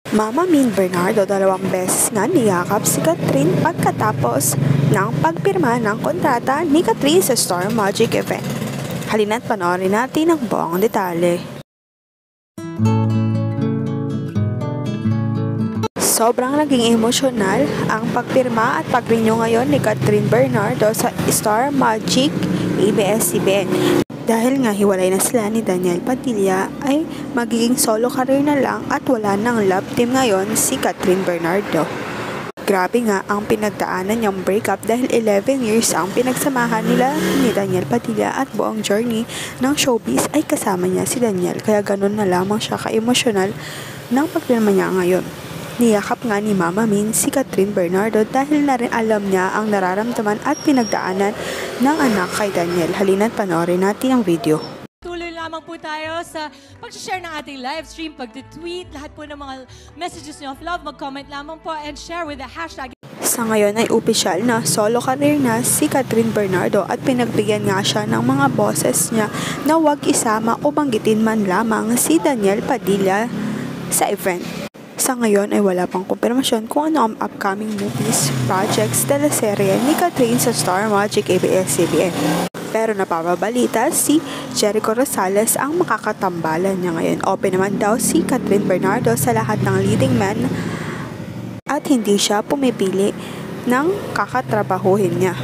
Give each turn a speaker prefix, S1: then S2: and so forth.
S1: Mama Min Bernardo 2 beses nga niyakap si Catherine pagkatapos ng pagpirma ng kontrata ni Catherine sa Star Magic event. Halina't panoorin natin ang buong detalye. Sobrang naging emosyonal ang pagpirma at pag-renew ngayon ni Catherine Bernardo sa Star Magic ABS-CBN. Dahil nga hiwalay na sila ni Daniel Padilla ay magiging solo career na lang at wala nang love team ngayon si Catherine Bernardo. Grabe nga ang pinagdaanan niyang breakup dahil 11 years ang pinagsamahan nila ni Daniel Padilla at buong journey ng showbiz ay kasama niya si Daniel, kaya ganun na lamang siya ka-emosyonal ng pagpirma niya ngayon. Niyakap nga ni Mama Min si Catherine Bernardo dahil na rin alam niya ang nararamdaman at pinagdaanan ng anak kay Daniel. Halina't panoorin natin ang video.
S2: Tuloy lamang po tayo sa pag-share ng ating live stream, pag-tweet, lahat po ng mga messages niyo of love, mag-comment lamang po and share with the hashtag.
S1: Sa ngayon ay opisyal na solo career na si Catherine Bernardo at pinagbigyan nga siya ng mga boses niya na huwag isama o banggitin man lamang si Daniel Padilla sa event. Sa ngayon ay wala pang kumpirmasyon kung ano ang upcoming movies, projects, teleserye ni Catherine sa Star Magic ABS-CBN. Pero napapabalita si Jericho Rosales ang makakatambalan niya ngayon. Open naman daw si Catherine Bernardo sa lahat ng leading men at hindi siya pumipili ng kakatrabahuhin niya.